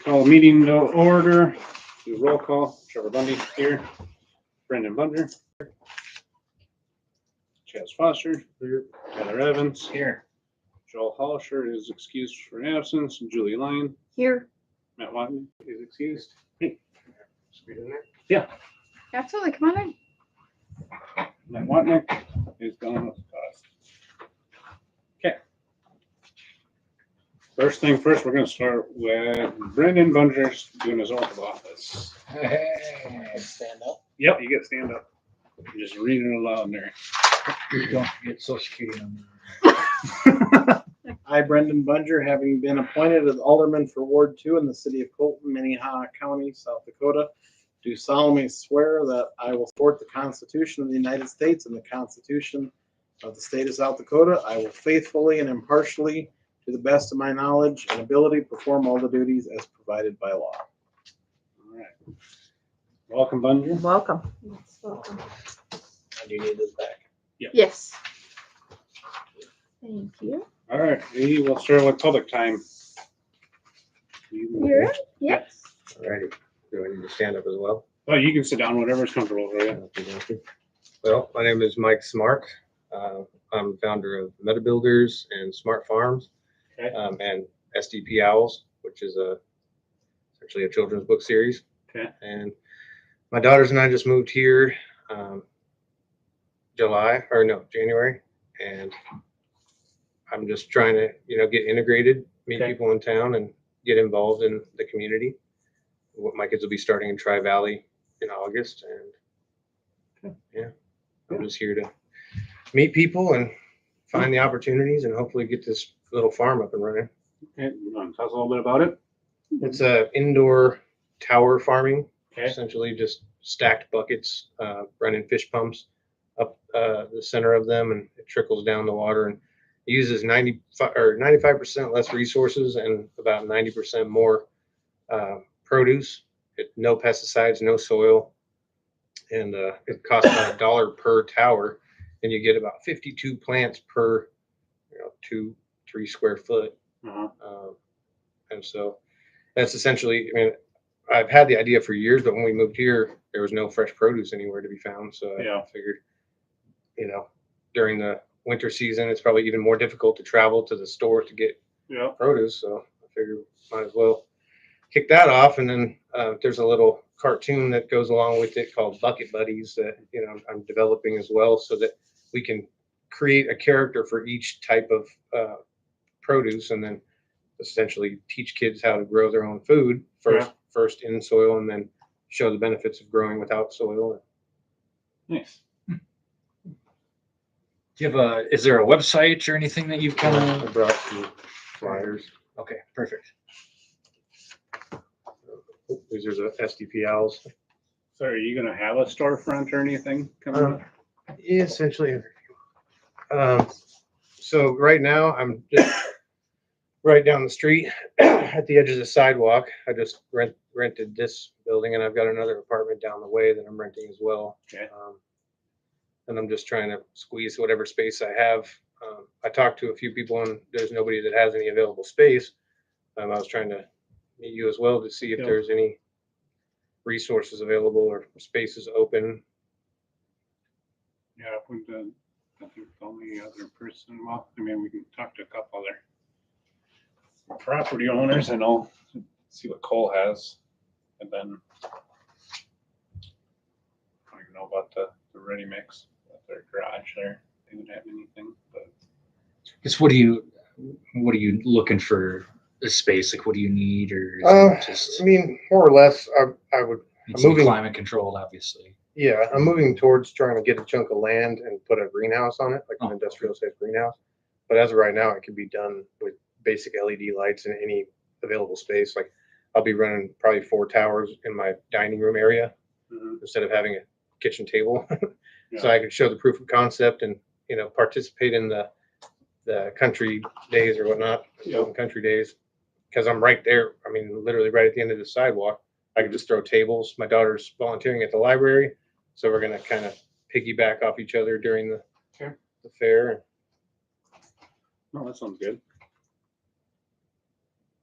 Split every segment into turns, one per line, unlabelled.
Call the meeting to order. Do a roll call. Trevor Bundy here. Brendan Bunger. Chaz Foster. Here. Tyler Evans.
Here.
Joel Hollisher is excused for absence. Julie Lyon.
Here.
Matt Watton is excused. Hey. In there?
Yeah. Absolutely. Come on in.
Matt Watnick is gone with us. Okay. First thing first, we're going to start with Brendan Bunger doing his oath of office.
Hey, stand up.
Yep, you get to stand up. Just read it aloud there.
Don't forget Social Security number.
I, Brendan Bunger, having been appointed as Alderman for Ward 2 in the city of Colton, Minnehaha County, South Dakota, do solemnly swear that I will support the Constitution of the United States and the Constitution of the state of South Dakota. I will faithfully and impartially, to the best of my knowledge and ability, perform all the duties as provided by law.
All right. Welcome, Bunger.
Welcome. Yes, welcome.
Do you need this back?
Yes. Thank you.
All right, we will start with public time.
You're in? Yes.
Alrighty. Do I need to stand up as well?
Oh, you can sit down, whatever's comfortable for you.
Well, my name is Mike Smart. I'm founder of Meta Builders and Smart Farms,
Okay.
and SDP Owls, which is actually a children's book series.
Okay.
And my daughters and I just moved here January, and I'm just trying to, get integrated, meet
Okay.
people in town, and get involved in the community. My kids will be starting in Tri Valley in August, and I'm just here to meet people and find the opportunities and hopefully get this little farm up and running.
Okay, you want to tell us a little bit about it?
It's a indoor tower farming,
Okay.
essentially just stacked buckets, running fish pumps up the center of them, and it trickles down the water, and it uses 95% less resources and about 90% more produce. No pesticides, no soil, and it costs about $1 per tower, and you get about 52 plants per 2-3 square foot.
Uh-huh.
And so that's essentially, I've had the idea for years, but when we moved here, there was no fresh produce anywhere to be found. So
Yeah.
I figured, during the winter season, it's probably even more difficult to travel to the store to get
Yeah.
produce. So I figured might as well kick that off. And then there's a little cartoon that goes along with it called Bucket Buddies that, I'm developing as well, so that we can create a character for each type of produce, and then essentially teach kids how to grow their own food first in soil, and then show the benefits of growing without soil.
Nice.
Do you have is there a website or anything that you've kind
I
of?
brought some flyers.
Okay, perfect.
These are the SDP Owls.
So are you going to have a storefront or anything coming up?
Essentially. So right now I'm just right down the street at the edge of the sidewalk. I just rented this building, and I've got another apartment down the way that I'm renting as well.
Okay.
And I'm just trying to squeeze whatever space I have. I talked to a few people, and there's nobody that has any available space. I was trying to meet you as well to see if
Yeah.
there's any resources available or spaces open.
Yeah, if we've done, I think the only other person, well, we can talk to a couple other property owners and I'll see what Cole has. And then I don't know about the ready mix at their garage there. They would have anything, but
Just what are you looking for a space? Like, what do you need, or is it just
More or less, I would.
needs to be
moving-
climate controlled, obviously?
Yeah, I'm moving towards trying to get a chunk of land and put a greenhouse on it, like an
Oh.
industrial size greenhouse. But as of right now, it can be done with basic LED lights in any available space. Like, I'll be running probably 4 towers in my dining room area instead of having a kitchen table. So I could show the proof of concept and, participate in the country days or whatnot, country days, because I'm right there. Literally right at the end of the sidewalk. I could just throw tables. My daughter's volunteering at the library, so we're gonna kind of piggyback off each other during the fair.
no, that sounds good.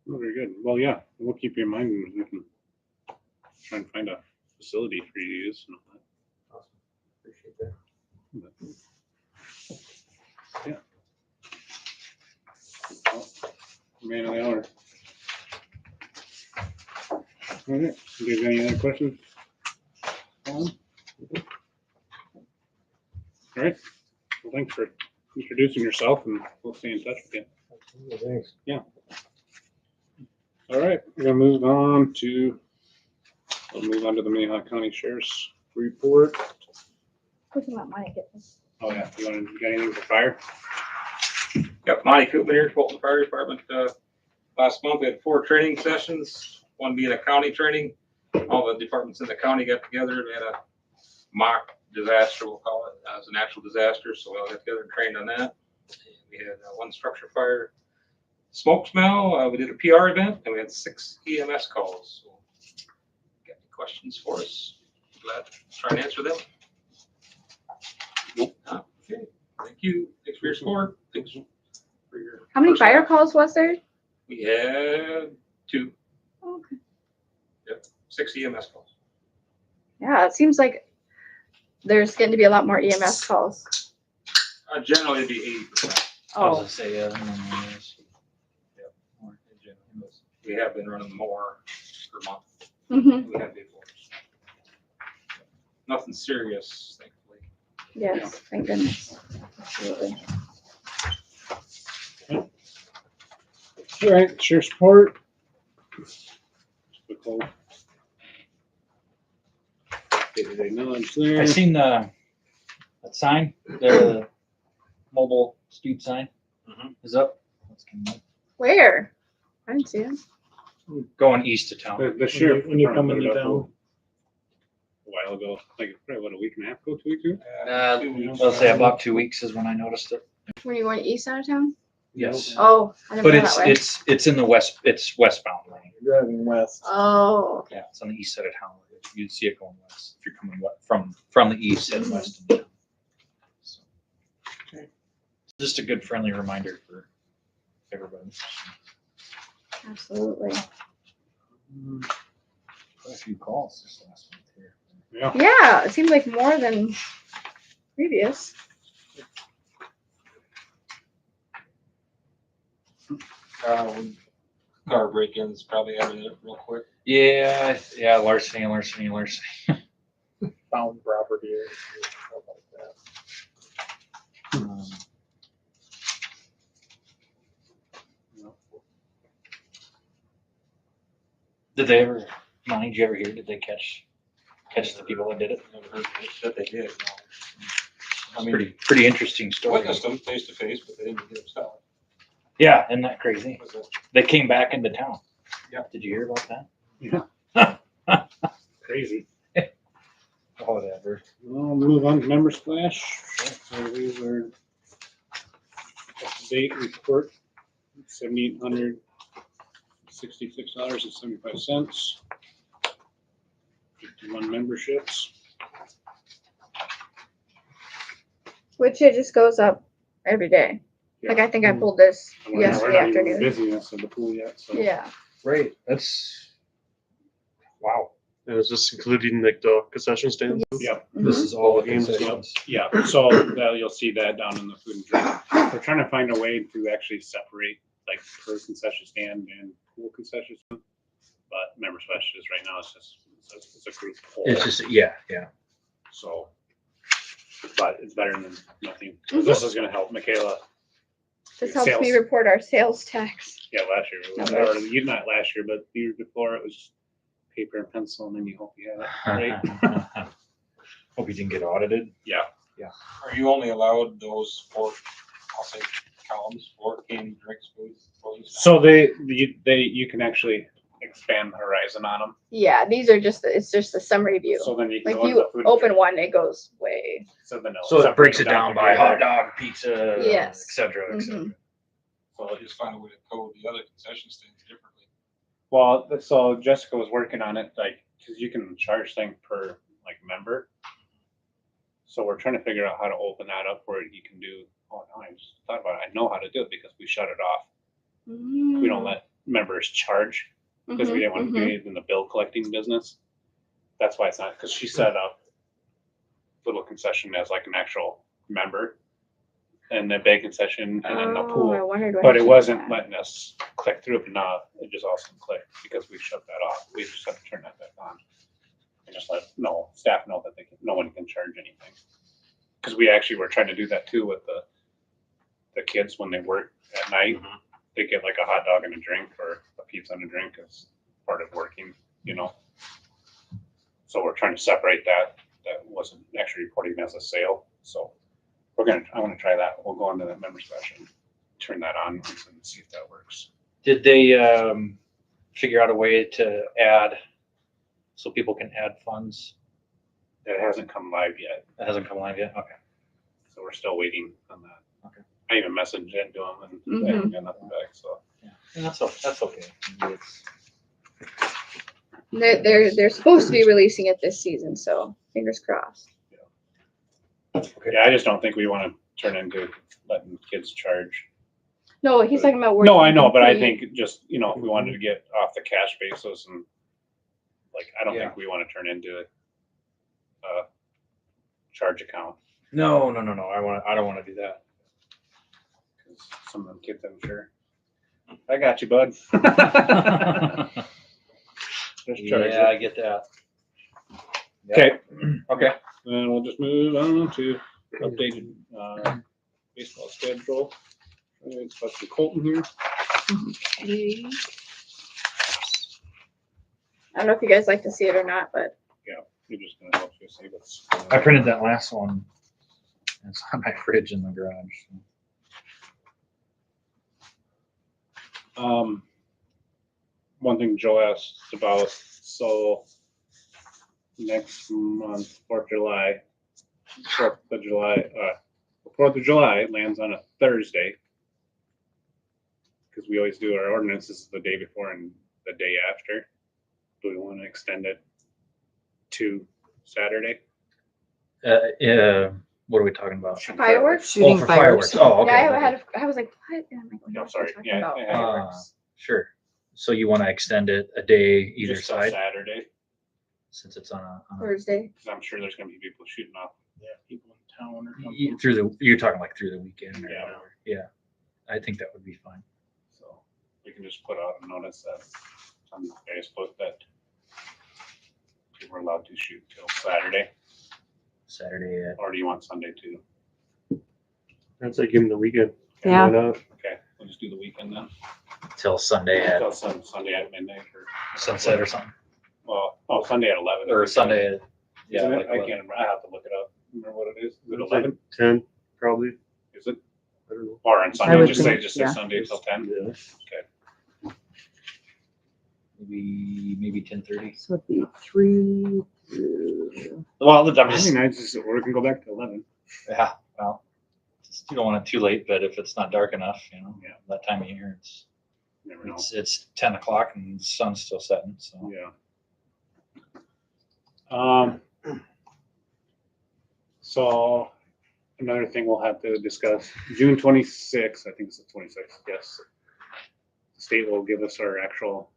Oh, very good. Well, yeah, we'll keep you in mind and we can try and find a facility for you to use. And all
Awesome. Appreciate that.
that. But, yeah. Well, man of the hour. All right. Do you have any other questions? All right. Well, thanks for introducing yourself and we'll stay in touch with you.
Thanks.
All right, we're gonna move on to the Minnehaha County Sheriff's report.
Looking at my goodness.
Oh yeah, you want to get anything for fire?
Yep, Monty Koopman here, Fulton Fire Department. Last month, we had 4 training sessions, one being a county training. All the departments in the county got together. We had a mock disaster, we'll call it, as a natural disaster, so we all got together and trained on that. We had one structure fire smoke smell. We did a PR event, and we had 6 EMS calls. So, got any questions for us? Glad to try and answer them.
Nope.
Okay, thank you. Thanks for your support. Thanks for your.
How many
personnel.
fire calls was there?
We had 2,
Okay.
6 EMS calls.
Yeah, it seems like there's going to be a lot more EMS calls.
Generally, it'd be 80%.
I was
Oh,
gonna say,
More in general. We have been running more per month
mm-hmm.
than we had before. Nothing serious, thankfully.
Yes, thank goodness. Absolutely.
All right, Sheriff's report. Quick little day-to-day knowledge there.
I seen that sign, the mobile speed sign is up. That's coming up.
Where? I didn't see it.
Going east of town.
The sheriff
When you
put
come
it
into
up
town.
a while ago, like probably what, a week and a half ago, 2 weeks ago.
Two weeks.
I'll say about 2 weeks is when I noticed it.
When you going east out of town?
Yes.
Oh, I never
But
go that way.
it's in the west, it's westbound lane.
You're driving west.
Oh, okay.
Yeah, it's on the east side of town. You'd see it going west if you're coming from the east and west. Of town. So, just a good friendly reminder for everybody.
Absolutely.
Quite a few calls this last month here.
Yeah.
Yeah, it seems like more than previous.
Car break-ins, probably added it real quick.
Yeah, larceny.
Found property. Or stuff like that.
Did they ever, Monty, did you ever hear, did they catch the people that did it?
Never heard that they did. No.
It's pretty interesting story.
Witnessed them face to face, but they didn't get them stopped.
Yeah, isn't that crazy?
Was it-
They came back into town.
Yeah.
Did you hear about that?
Crazy.
Whatever.
Well, move on to member splash. So these are up-to-date report, $7,866.75. 51 memberships.
Which it just goes up every day. Like I think I pulled this
And we're
yesterday
not even
afternoon.
busyness of the pool yet, so.
Yeah.
Great. That's, wow.
And is this including like the concession stand?
Yep.
This is all the
Games,
concessions.
Yeah, so that, you'll see that down in the food and drink. We're trying to find a way to actually separate like per concession stand and pool concession stand. But member splash is right now, it's a group poll.
It's just, yeah.
So, but it's better than nothing. This is gonna help Michaela.
This helps me
Sales.
report our sales tax.
Yeah, last year, it was,
Numbers.
or you, not last year, but the year before, it was paper and pencil, and then you hope you have it, right?
Hope you didn't get audited.
Yeah.
Are you only allowed those 4, I'll say, columns, 4 candy drinks, foods?
So you can actually expand the horizon on them.
Yeah, these are it's just a summary view.
So then you can
Like
go into
you
the food and
open
drink.
one, it goes way.
So then it'll
So it
separate
breaks it
them
down
to
by
grade.
hot dog, pizza,
Yes.
et cetera, et cetera.
Mhm.
So I'll just find a way to code the other concession stands differently.
Well, so Jessica was working on it, like, cause you can charge things per like member. So we're trying to figure out how to open that up where you can do, oh no, I just thought about it. I know how to do it because we shut it off. We don't let members charge because we didn't want to be in the bill collecting business. That's why it's not, because she set up little concession as like an actual member and the bay concession and then the
Oh, I
pool.
wondered why
But
she
it
did
wasn't
that.
letting us click through it, but now it just also clicked because we shut that off. We just have to turn that back on. And just let staff know that no one can charge anything. Because we actually were trying to do that too with the kids when they work at night. They get like a hot dog and a drink or a pizza and a drink as part of working, So we're trying to separate that. That wasn't actually reporting as a sale. So I want to try that. We'll go into that member session, turn that on and see if that works.
Did they figure out a way to add, so people can add funds?
It hasn't come live yet.
That hasn't come live yet? Okay.
So we're still waiting on that.
Okay.
I even messaged into them and they haven't got nothing back. So
Yeah, that's okay. Maybe it's-
They're supposed to be releasing it this season, so fingers crossed.
yeah, I just don't think we want to turn into letting kids charge.
No, he's talking about working.
No, I know, but I
complete.
think just, if we wanted to get off the cash basis and I don't
Yeah.
think we want to turn into a charge account.
No. I don't want to do that.
'Cause some of them kids, I'm sure. I got you, bud. Just charge
Yeah,
it.
I get that.
Okay,
Okay.
then we'll just move on to updated baseball schedule. It's supposed to be Colton here.
I don't know if you guys like to see it or not, but
You're just gonna help you see what's.
I printed that last one. It's on my fridge in the garage.
One thing Joe asked about, so next month, 4th of July lands on a Thursday. Because we always do our ordinances the day before and the day after. Do we want to extend it to Saturday?
What are we talking about?
fireworks.
Shooting
for fireworks. Oh, okay.
Yeah, I was like, what? And I'm like,
No,
what
sorry.
are you talking
Yeah,
about?
yeah.
Fireworks.
Sure. So you want to extend it a day either
Just till
side,
Saturday,
since it's on a
Thursday.
because I'm sure there's gonna be people shooting off.
Yeah, people in town or something.
you're talking like through the weekend or
Yeah.
whatever. Yeah. I think that would be fine.
So we can just put out a notice that on Facebook that people are allowed to shoot till Saturday,
Saturday at
or do you want Sunday too?
I'd say give them the weekend.
Yeah.
Why not?
Okay, we'll just do the weekend then.
till Sunday at
Till Sunday at midnight or.
sunset or something.
Well, Sunday at 11.
Or Sunday at, yeah.
Isn't it?
like
I
11.
can't remember. I have to look it up. Remember what it is? Is it
I'd say
11?
10, probably.
Is it?
I don't know.
Or on Sunday,
would
just
think,
say
yeah.
Sunday till 10?
Yeah.
Maybe 10:30.
So it'd be 3 through.
Well, I'm
I
just,
think I just, or we can go back to 11.
yeah, well, you don't want it too late, but if it's not dark enough,
Yeah.
that time of year,
Never know.
it's 10 o'clock and the sun's still setting, so.
Yeah. So another thing we'll have to discuss, June 26th, I think it's the 26th, yes. The state will give us our actual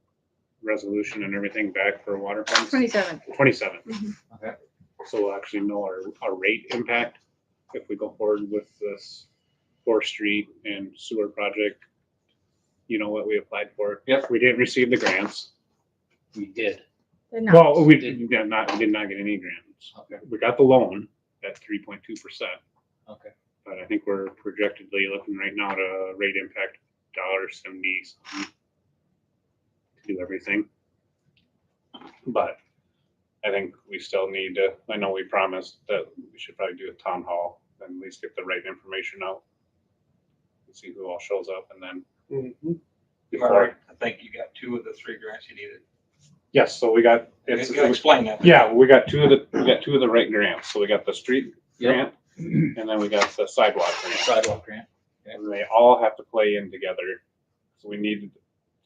resolution and everything back for water funds.
27th.
27th.
Mhm.
Okay.
So we'll actually know our rate impact if we go forward with this 4th Street and sewer project. You know what we applied for?
Yep.
We didn't receive the grants.
We did.
They're not.
Well, we did not get any grants.
Okay.
We got the loan at 3.2%,
Okay.
but I think we're projectedly looking right now at a rate impact $1.70 to do everything. But I think we still need to, I know we promised that we should probably do a town hall and at least get the right information out. And see who all shows up and then before,
I think you got 2 of the 3 grants you needed.
yes, so we got,
You
it's,
gotta explain that.
yeah, we got two of the right grants. So we got the street
Yep.
grant and then we got the sidewalk grant.
Sidewalk grant.
And they all have to play in together. So we needed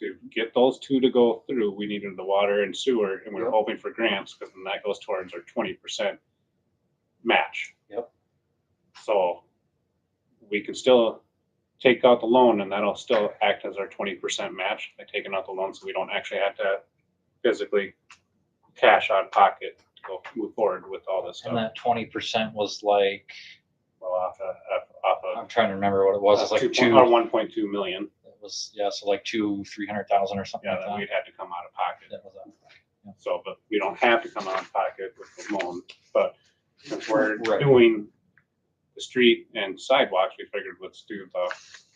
to get those 2 to go through. We needed the water and sewer, and we we're
Yep.
hoping for grants because then that goes towards our 20% match.
Yep.
So we can still take out the loan, and that'll still act as our 20% match by taking out the loan, so we don't actually have to physically cash out of pocket to go move forward with all this
And
stuff.
that 20% was like,
Well, off
I'm trying to remember what it was. It's like
or 1.2 million.
it was, yeah, so like 200,000-300,000 or something
Yeah,
like
that
that.
we'd have to come out of pocket.
That was it.
So, but we don't have to come out of pocket with the loan, but since we're
Right.
doing the street and sidewalks, we figured let's do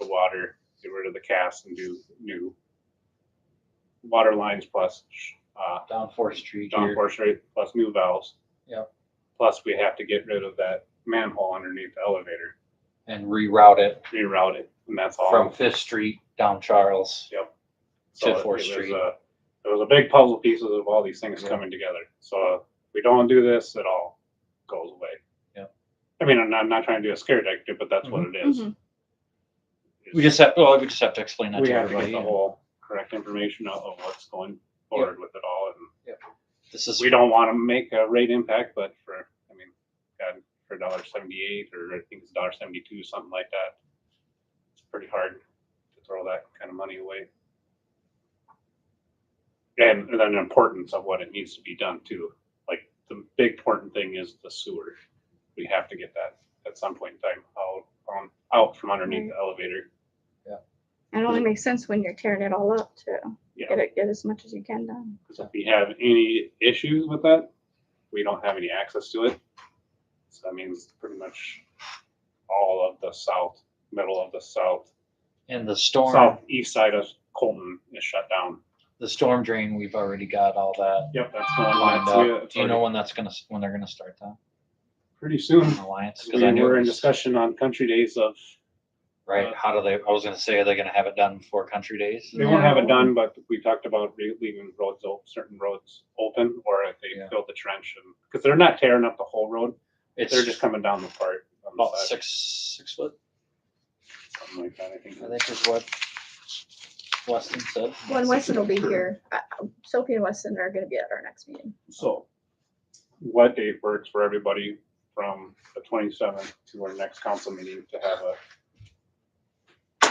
the water, get rid of the cast and do new water lines plus,
Down 4th Street
John
here.
Forest Street plus new valves.
Yep.
Plus we have to get rid of that manhole underneath the elevator,
And reroute it
reroute it, and that's all.
from 5th Street down Charles.
Yep.
To
So
4th
it
Street.
was a big puzzle pieces of all these things
Yeah.
coming together. So if we don't do this, it all goes away.
Yep.
I mean, I'm not trying to do a scare tactic, but that's what it is.
Mhm.
We just have to explain that
We
to
have to
everybody.
get the whole correct information of what's going forward with it all. And
This is,
we don't want to make a rate impact, but God, for $1.78 or I think it's $1.72, something like that. It's pretty hard to throw that kind of money away. And then the importance of what it needs to be done too. Like the big important thing is the sewer. We have to get that at some point in time out from underneath the elevator.
It only makes sense when you're tearing it all up to
Yeah.
get as much as you can done.
Because if we have any issues with that, we don't have any access to it. So that means pretty much all of the middle of the
and the storm,
southeast side of Colton is shut down.
the storm drain, we've already got all that
Yep, that's going
lined
on.
up. Do you know when they're gonna start that?
Pretty soon.
Alliance?
We
Because I knew
were
it
in
was,
discussion on Country Days of,
right, how do they, I was gonna say, are they gonna have it done before Country Days?
they won't have it
No.
done, but we talked about leaving certain roads open, or if they
Yeah.
fill the trench and, because they're not tearing up the whole road,
It's
they're just coming down the part. on the
about
side,
6 foot,
Something like that, I think.
I think is what Weston said.
When Weston will be here, Sophie and Weston are gonna be at our next meeting.
So what date works for everybody from the 27th to our next council meeting to have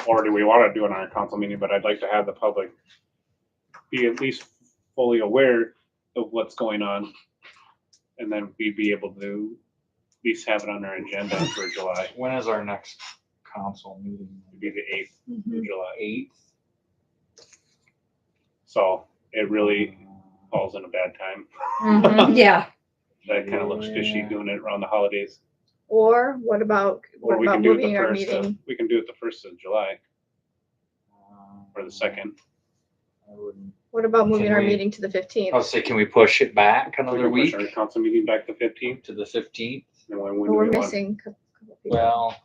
or do we want to do it on our council meeting, but I'd like to have the public be at least fully aware of what's going on. And then we'd be able to at least have it on our agenda for July.
When is our next council meeting?
It'd be the 8th
Mhm.
of July.
8th?
So it really falls in a bad time.
Yeah,
That kind of looks fishy doing it around the holidays.
Or what about
Or we can do it the
moving our
1st
meeting?
we can do it the 1st of July or the 2nd.
I wouldn't.
What about moving
Can
our
we-
meeting to the 15th?
I'll say, can we push it back
We
another
can push
week
our council meeting back to 15th.
to the 15th?
And when do
We're
we want?
missing a couple people.
Well,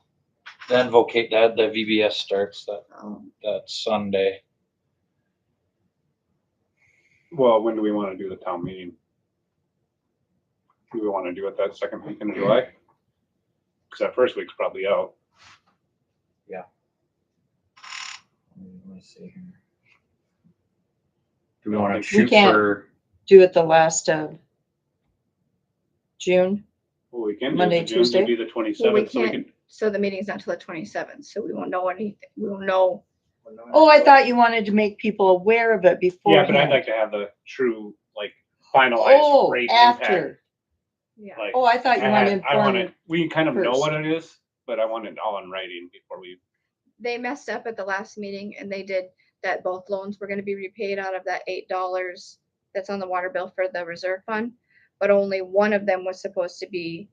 then vocate that, the VBS starts
Oh,
that Sunday.
Well, when do we want to do the town meeting? Do we want to do it that second week in July? Because that first week's probably out.
Let me see here. Do we want to
We
shoot
can't.
for,
do it the last of June.
Well, we can do
Monday,
it. June
Tuesday?
would be the
Well, we
27th, so we
can't,
can.
so the meeting's not till the 27th, so we won't know anything. We won't know.
Oh, I thought you wanted to make people aware of it before.
Yeah, but I'd like to have the true, like, finalized
Oh,
rate impact.
after.
Yeah.
Like,
Oh, I thought you wanted.
I want
inform-
it, we kind of know
first.
what it is, but I want it all in writing before we,
They messed up at the last meeting and they did that both loans were gonna be repaid out of that $8 that's on the water bill for the reserve fund. But only one of them was supposed to be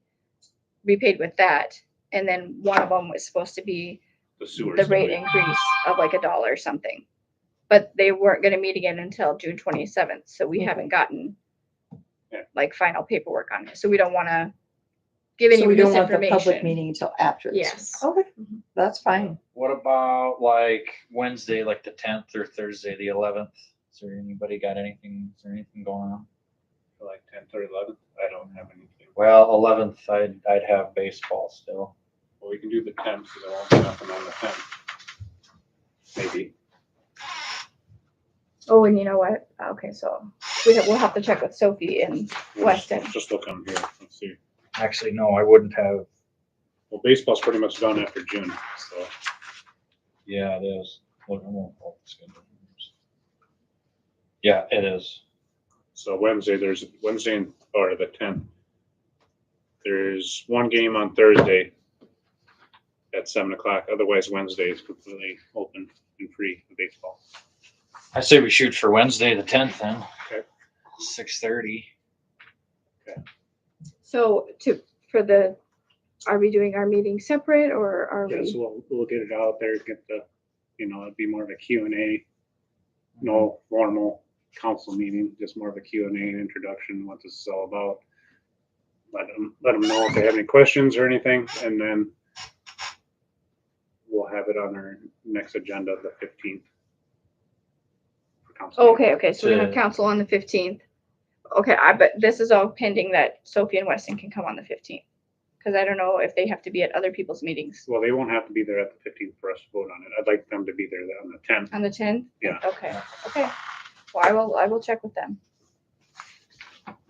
repaid with that. And then one of them was supposed to be
the sewer.
the rate increase of like $1 or something. But they weren't gonna meet again until June 27th, so we haven't gotten
Yeah.
like final paperwork on it. So we don't wanna give any
So we don't want the public
misinformation.
meeting until after. this.
Yes.
Okay,
Mhm.
that's fine.
what about like Wednesday, like the 10th or Thursday, the 11th? Is there anybody got anything, is there anything going on?
Like 10th or 11th, I don't have anything.
Well, 11th, I'd have baseball still.
Well, we can do the 10th, so there won't be nothing on the 10th. Maybe.
Oh, and you know what? Okay, so we'll have to check with Sophie and Weston.
Just look on here, let's see.
Actually, no, I wouldn't have.
Well, baseball's pretty much done after June, so.
Yeah, it is. Look, I won't pull the schedule. Yeah, it is.
So Wednesday, there's Wednesday or the 10th. There's one game on Thursday at 7 o'clock. Otherwise, Wednesday is completely open and free for baseball.
I say we shoot for Wednesday, the 10th then.
Okay.
6:30.
So are we doing our meeting separate or are
Yeah,
we?
so we'll get it out there, get the, it'd be more of a Q&A, no formal council meeting, just more of a Q&A and introduction, what this is all about. Let them know if they have any questions or anything, and then we'll have it on our next agenda, the 15th. for council meeting.
Okay, so we're gonna have council on the 15th. Okay, but this is all pending that Sophie and Weston can come on the 15th. Cause I don't know if they have to be at other people's meetings.
Well, they won't have to be there at the 15th for us to vote on it. I'd like them to be there on the 10th.
On the 10th?
Yeah.
Okay. Well, I will check with them.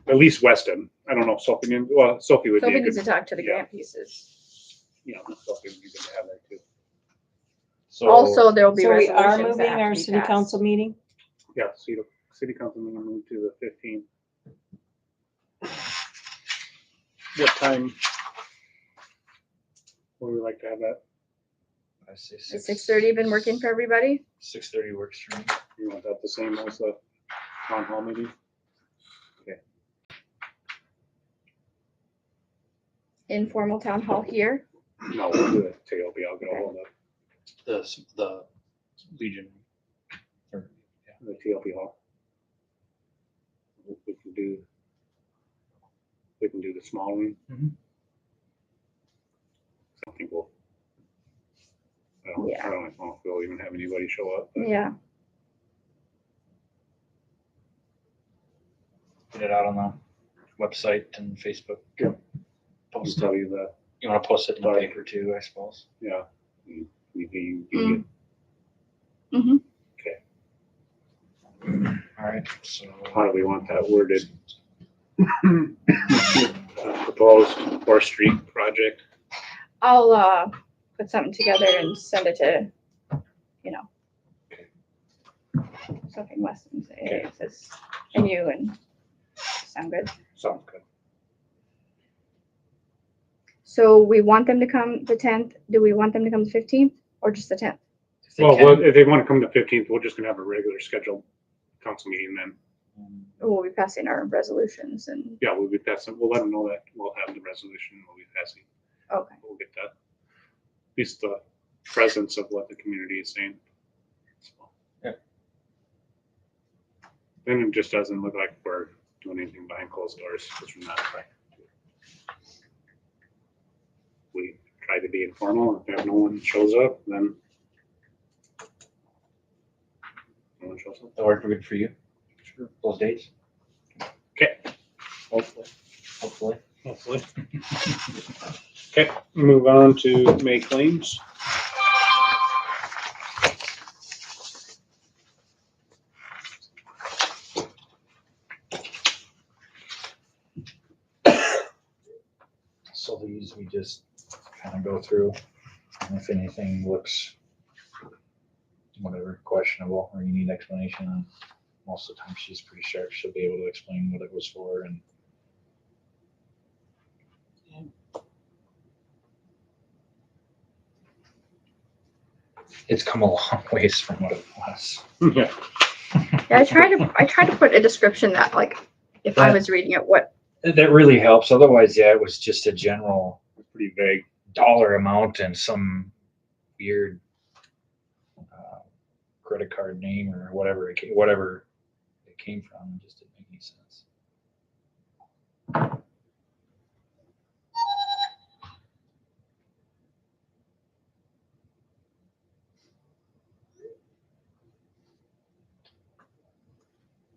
At least Weston. I don't know if Sophie, Sophie would be
Sophie
a
needs
good,
to talk to the
yeah.
grant pieces.
Sophie would be good to have there too.
So
Also, there'll be
So we are
resolutions that
moving
have to
our
be
city
passed.
council meeting?
Yeah, city council meeting moved to the 15th. What time would we like to have that?
I say
Has 6:30 been working for everybody?
6:30 works for me.
You want that the same as the town hall meeting?
Informal town hall here?
No, we'll do it. TLB, I'll get a hold of
The Legion. Or, yeah.
the TLB hall. We can do the small room.
Mhm.
I think
Yeah.
I don't know if we'll even have anybody show up. But
Yeah.
Get it out on the website and Facebook.
Yep. I'll
Post it.
tell you that,
You want to post it in the
Right.
paper too, I suppose.
yeah.
Mm.
All right. So
How do we want that worded? Proposed Fourth Street project.
I'll put something together and send it to, something Weston say, hey, it says, and you and sound good.
Sounds good.
So we want them to come the 10th. Do we want them to come the 15th or just the 10th?
if they
Well,
can,
if they want to come to 15th, we're just gonna have a regular scheduled council meeting then.
We'll be passing our resolutions and,
Yeah, we'll be passing, we'll let them know that we'll have the resolution, we'll be passing,
okay.
we'll get that. At least the presence of what the community is saying. So.
Yeah.
Then it just doesn't look like we're doing anything behind closed doors, because we're not. We try to be informal, if no one shows up, then no one shows up.
that worked good for you.
Sure.
Those dates,
Okay. Hopefully.
hopefully.
Okay, move on to May claims.
So these we just kind of go through, and if anything looks whatever questionable or you need explanation on, most of the time she's pretty sharp. She'll be able to explain what it was for and. It's come a long ways from what it was.
Yeah.
Yeah, I try to put a description that like, if I was reading it, what,
That really helps. Otherwise, yeah, it was just a general, pretty vague dollar amount and some weird credit card name or whatever it came from. It just didn't make any sense.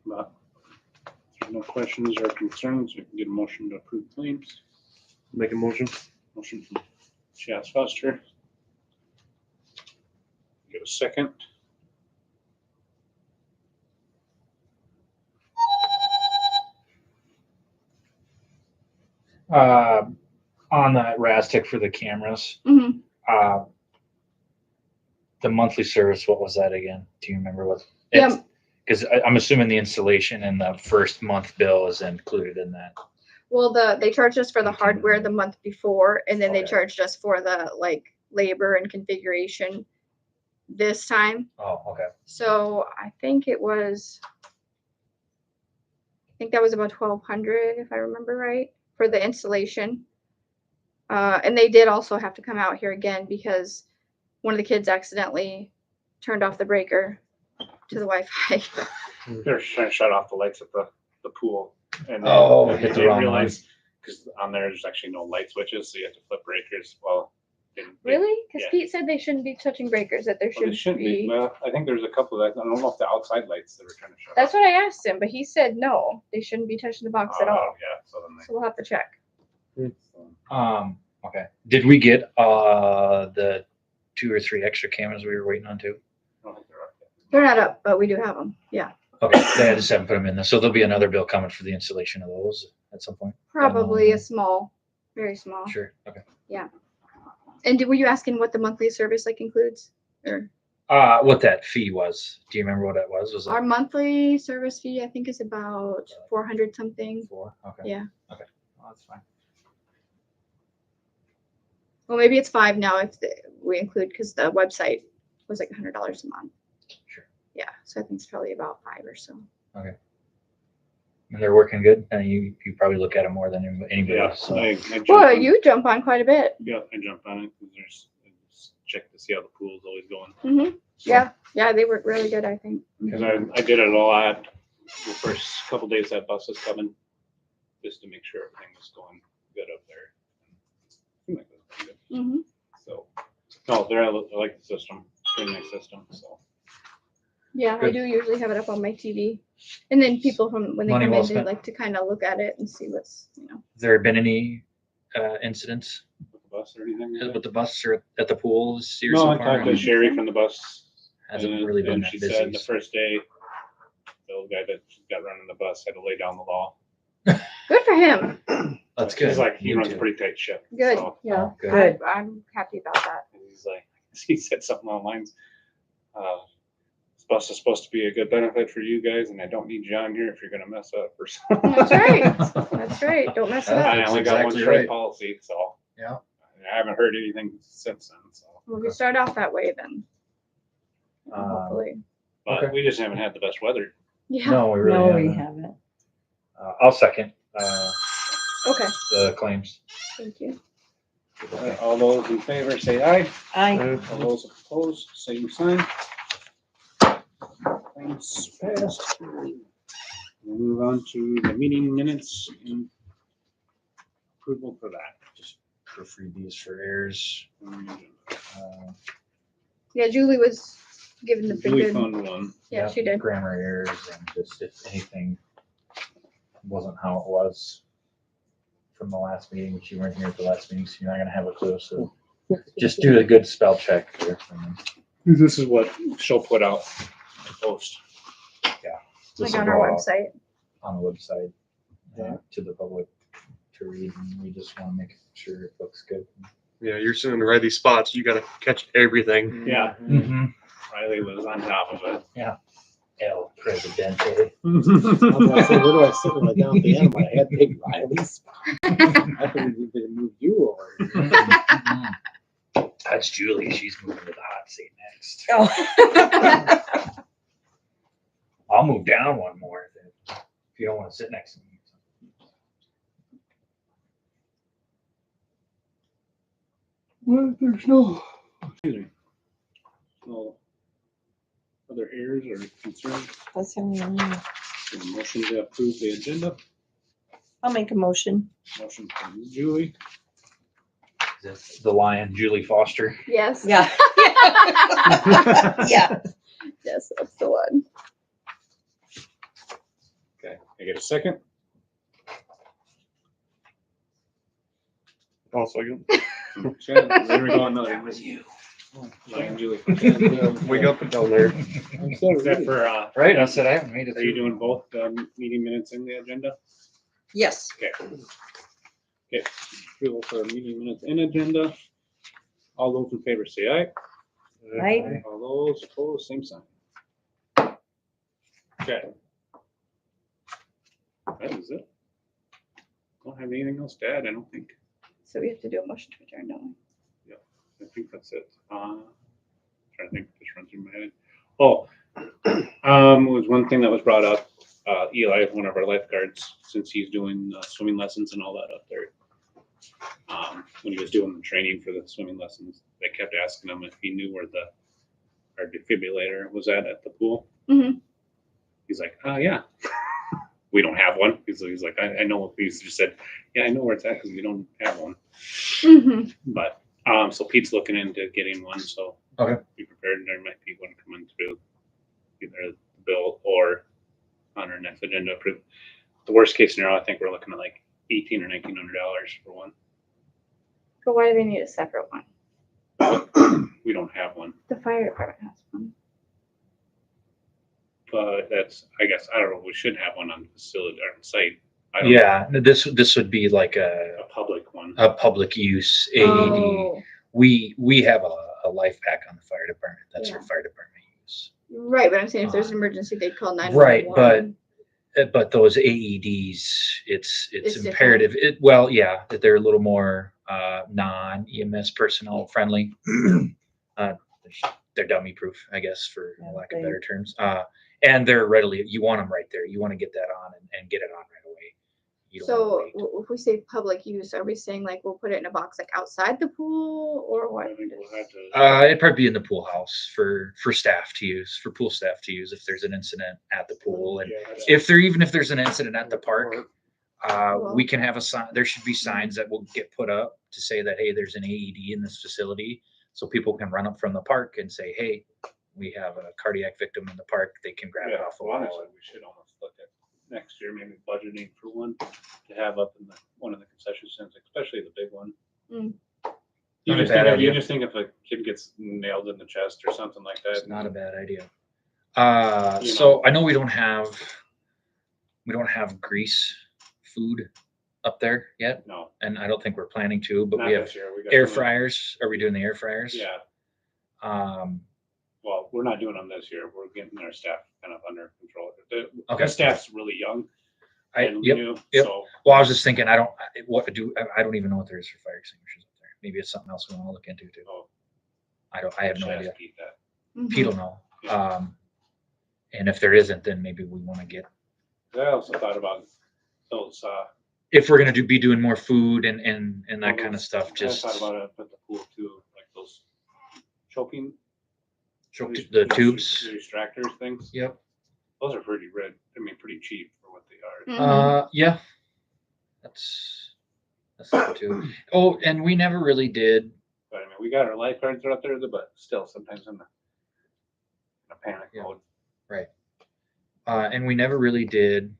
But if there's no questions or concerns, we can get a motion to approve claims.
Make a motion.
Motion from Chas Foster. Get a second.
On that Rastic for the cameras,
mhm,
uh, The monthly service, what was that again? Do you remember what?
Yeah.
Because I'm assuming the installation and the first month bill is included in that.
Well, they charged us for the hardware the month before, and then they
Okay.
charged us for the like labor and configuration this time.
Oh, okay.
So I think that was about 1,200 if I remember right for the installation. And they did also have to come out here again because one of the kids accidentally turned off the breaker to the Wi-Fi.
They're trying to shut off the lights at the pool. And
Oh,
they
hit the
didn't
wrong
realize, because on there, there's actually no light switches, so you have to flip breakers. Well,
Really? Because
Yeah.
Pete said they shouldn't be touching breakers, that there
Well, they
shouldn't
shouldn't be.
be.
Well, I think there's a couple that, I don't know if the outside lights that were trying to shut
That's
off.
what I asked him, but he said no, they shouldn't be touching the box at all.
Yeah, so then
So we'll have to check.
Okay. Did we get the 2 or 3 extra cameras we were waiting on too?
I don't think they're up yet.
They're not up, but we do have them. Yeah,
Okay, they just haven't put them in there. So there'll be another bill coming for the installation of those at some point.
probably a small, very small.
Sure. Okay.
And were you asking what the monthly service like includes? Or
What that fee was? Do you remember what that was? Was it
our monthly service fee, I think, is about 400 something.
4? Okay.
Yeah.
Okay. Well, that's fine.
Well, maybe it's 5 now if we include, because the website was like $100 a month.
Sure.
Yeah, so I think it's probably about 5 or so.
And they're working good. And you probably look at them more than anybody
Yeah,
else. So.
I jump
Well,
on-
you jump on quite a bit.
Yeah, I jump on it because I just check to see how the pool's always going.
Mm-hmm. Yeah, they work really good, I think.
Because I did it a lot the first couple days that bus was coming, just to make sure everything was going good up there. Seemed like it was pretty good.
Mm-hmm.
So, no, I like the system, pretty nice system, so.
Yeah, I
Good.
do usually have it up on my TV. And then people from, when they
Money
come
well
in, they
spent.
like to kind of look at it and see what's,
Has there been any incidents
With the bus or anything? like
with
that?
the bus or at the pool this year
No,
so
I
far?
talked to Sherry from the bus.
Hasn't
and-
really been
and
that
she
busy.
said the
so-
first day, the old guy that got running the bus had to lay down the law.
good for him.
That's good.
He's like, he
You
runs a
too.
pretty tight ship.
Good.
so-
Yeah.
Oh, good.
I'm happy about that.
And he's like, he said something along the lines, this bus is supposed to be a good benefit for you guys, and I don't need you on here if you're gonna mess up or something.
That's right. That's right. Don't mess it up.
I
That's
only got one
exactly
straight
right.
policy, so.
Yeah.
I haven't heard anything since then, so.
Well, if you start off that way, then hopefully.
But
Okay.
we just haven't had the best weather.
Yeah.
No, we really
No, we
haven't.
haven't.
I'll second
Okay.
the claims.
Thank you.
All those in favor say aye.
I,
All those opposed, same sign. Claims passed. We'll move on to the meeting minutes and approval for that.
Just proofread these for errors. Uh,
Yeah, Julie was given the
Julie
good.
found one.
Yeah, she did.
Grammar errors and just if anything wasn't how it was from the last meeting, which you weren't here at the last meeting, so you're not gonna have a clue. So just do a good spell check there.
This is what she'll put out to post.
This
Like on
will
our
go out
website.
on the website to the public to read, and we just want to make sure it looks good.
Yeah, you're sitting in the right these spots. You gotta catch everything.
Yeah,
Mm-hmm.
Riley was on top of
El Presidente.
it.
I was gonna say, where do I sit when I down at the end? My head, big Riley's spot. I think we could move you over.
That's Julie. She's moving to the hot seat next.
oh.
I'll move down one more if you don't want to sit next to me.
Well, there's no, excuse me, no other errors or concerns.
That's how we are.
A motion to approve the agenda.
I'll make a motion.
Motion from Julie.
Is it the Lion, Julie Foster?
Yes.
Yeah. Yeah.
Yes, that's the one.
Okay, I get a second?
Also, you
There we go, another.
That was you.
Lion Julie.
wake up and down there.
I'm so
Is that
ready.
for,
Right, I said I haven't made it.
are you doing both meeting minutes in the agenda?
Yes.
Okay. Okay, approval for meeting minutes in agenda. All those in favor say aye.
Right.
All those opposed, same sign. Okay. That is it. Don't have anything else to add, I don't think.
So we have to do a motion to adjourn, don't we?
I think that's it. Trying to think, just run through my head. Oh, was one thing that was brought up. Eli, one of our lifeguards, since he's doing swimming lessons and all that up there. When he was doing the training for the swimming lessons, they kept asking him if he knew where our defibrillator was at the pool.
Mhm.
He's like, yeah. We don't have one. He's like, I know. He's just said, yeah, I know where it's at because we don't have one.
Mhm.
But so Pete's looking into getting one, so
Okay.
be prepared. There might be one coming through either the bill or on our next agenda. The worst case scenario, I think we're looking at like $1,800 or $1,900 for one.
But why do they need a separate one?
We don't have one,
The fire department has one.
but I guess I don't know. We should have one on the facility or on site. I don't know,
Yeah, this would be like
a public one.
a public use AED.
Oh,
We have a life pack on the fire department. That's
Yeah.
for fire department use.
right. But I'm saying if there's an emergency, they call 911.
Right, but those AEDs, it's
different.
imperative. Well, yeah, that they're a little more non-EMS personnel friendly. They're dummy proof, I guess, for
Yeah,
lack of
they-
better terms. And they're readily, you want them right there. You want to get that on and get it on right away. You don't
So
wanna wait.
if we say public use, are we saying like we'll put it in a box like outside the pool or what?
I think we'll have to.
It'd probably be in the pool house for staff to use, for pool staff to use if there's an incident at the pool. And if there's an incident at the park, we can have a sign. There should be signs that will get put up to say that, hey, there's an AED in this facility, so people can run up from the park and say, hey, we have a cardiac victim in the park. They can grab it
Yeah,
off the
well,
wall.
honestly, we should almost look at next year, maybe budgeting for one to have up in one of the concession stands, especially the big one.
Mm.
You
Not a
just
bad
think
idea.
you just think if a kid gets nailed in the chest or something like that.
It's not a bad idea.
You
So I know we don't have grease food up there yet,
No,
and I don't think we're planning to, but
not
we have
this year. We got
air
some-
fryers. Are we doing the air fryers?
Yeah,
Um,
well, we're not doing them this year. We're getting our staff kind of under control.
Okay.
Our staff's really young and
yep.
new,
yep.
so
Well, I was just thinking, I don't even know what there is for fire extinguishers up there. Maybe it's something else we want to look into too.
oh,
I have no
should
idea.
ask Pete that.
Mhm.
Pete will know.
Yeah.
And if there isn't, then maybe we want to get,
I also thought about those,
if we're going to be doing more food and that kind of
those-
stuff, just
I thought about it at the pool too, like those choking.
the tubes.
The extractors things.
Yep.
Those are pretty pretty cheap for what they are.
Mhm.
Yeah. That's good too. Oh, and we never really did.
But I mean, we got our lifeguards out there, but still sometimes in a panic
Yeah.
mode.
And we never really did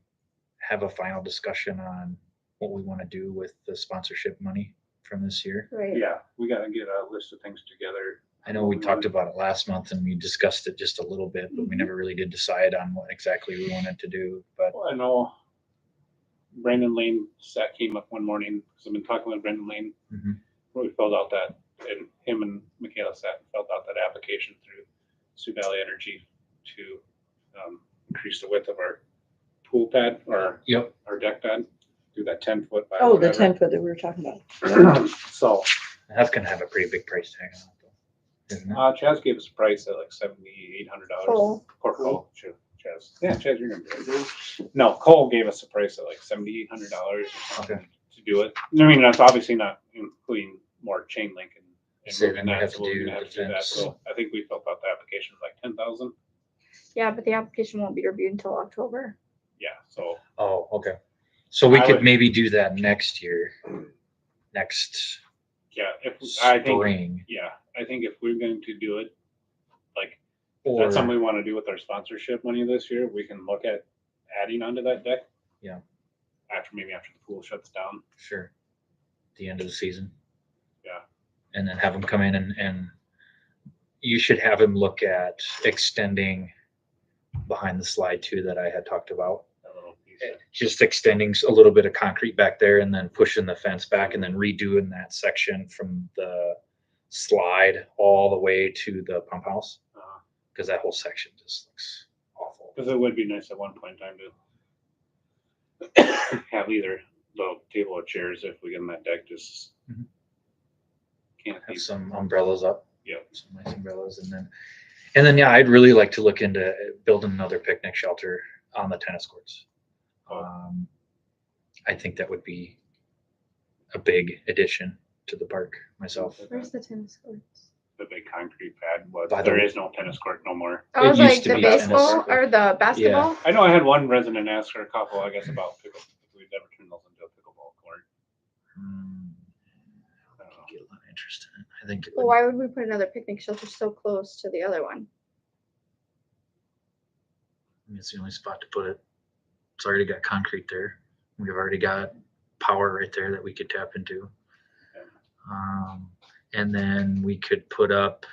have a final discussion on what we want to do with the sponsorship money from this year.
Right.
Yeah, we gotta get a list of things together.
I know we talked about it last month and we discussed it just a little bit, but we never really did decide on what exactly we wanted to do. But
Well, I know Brandon Lane came up one morning, because I've been talking with Brandon Lane.
Mhm.
Where we filled out that, and him and Michaela sat and filled out that application through Sioux Valley Energy to increase the width of our pool pad or
yep,
our deck pad, do that 10 foot by
Oh, the
whatever.
10-foot that we were talking about.
So,
that's gonna have a pretty big price tag on it, though, isn't it?
Chaz gave us a price at like $7,800.
Cole.
Or Cole, sure, Chaz. Yeah, Chaz, you're gonna do it. No, Cole gave us a price at like $7,800 or something to do it. I mean, that's obviously not including more chain link and
So
moving
then we
that,
have
so
to
we're
do
gonna have
the
to do that.
fence.
So I think we filled out the application like 10,000.
Yeah, but the application won't be reviewed until October.
Yeah, so
Oh, okay. So we
I
could
would-
maybe do that next year, next
yeah, I think
spring,
if we're going to do it, like if
or
that's something we want to do with our sponsorship money this year, we can look at adding onto that deck.
Yeah.
After the pool shuts down.
sure, the end of the season.
Yeah.
And then have them come in and you should have him look at extending behind the slide too that I had talked about.
That little piece.
Just extending a little bit of concrete back there and then pushing the fence back and then redoing that section from the slide all the way to the pump house,
Uh,
because that whole section just looks awful.
Cause it would be nice at one point in time to have either the table or chairs if we get in that deck, just
Mhm.
can't be.
Have some umbrellas up.
Yep.
Some nice umbrellas, and then yeah, I'd really like to look into building another picnic shelter on the tennis courts. I think that would be a big addition to the park myself.
Where's the tennis courts?
The big concrete pad, but
By the-
there is no tennis court no more.
I
It
was
used
like
to
the
be tennis
baseball
court.
or the basketball.
I know I had one resident ask her a couple, I guess, about pickle, if we'd ever turn those into a pickleball court. I don't know.
Get a lot of interest in it. I think it
Well,
would,
why would we put another picnic shelter so close to the other one?
it's the only spot to put it. It's already got concrete there. We've already got power right there that we could tap into. And then we could put up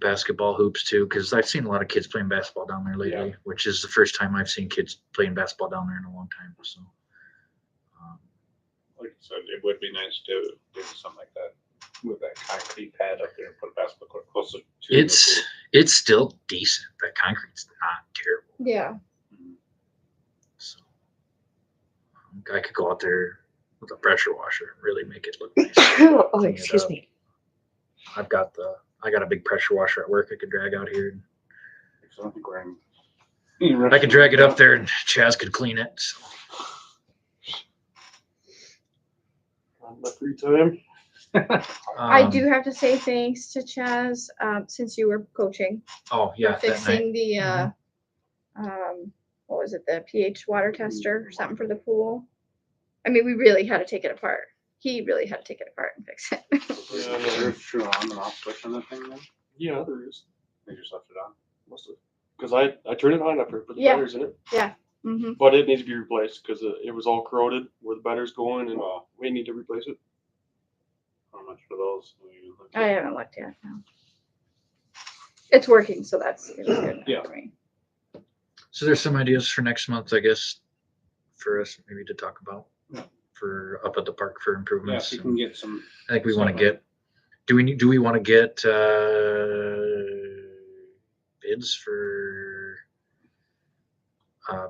basketball hoops too, because I've seen a lot of kids playing basketball down there lately, which is the first time I've seen kids playing basketball down there in a long time. So
Like I said, it would be nice to do something like that, with that concrete pad up there and put a basketball court closer to the
it's still decent. That concrete's not terrible.
Yeah.
pool.
So I could go out there with a pressure washer, really make it look nice.
Oh,
Clean it
excuse
up.
me.
I got a big pressure washer at work I could drag out here.
So I don't think we're in.
I could drag it up there and Chaz could clean it. So.
On my free time.
I
Um,
do have to say thanks to Chaz, since you were coaching,
Oh yeah,
for
that night.
fixing the what was it, the pH water tester or something for the pool. I mean, we really had to take it apart. He really had to take it apart and fix it.
Yeah, I know.
There's true on and off switch on that thing then?
Yeah, there is.
They just left it on.
Must have. Because I turned it on after I put the
Yeah.
batteries in it,
Hmm.
but it needs to be replaced because it was all corroded where the battery's going, and
Well,
we need to replace it.
how much for those?
I haven't looked yet. No. It's working, so that's it was good
Yeah.
for me.
So there's some ideas for next month, I guess, for us maybe to talk about
Yeah.
for up at the park for
Yeah,
improvements.
if you can get some,
I think we want to
Stuff.
get. Do we want to get bids for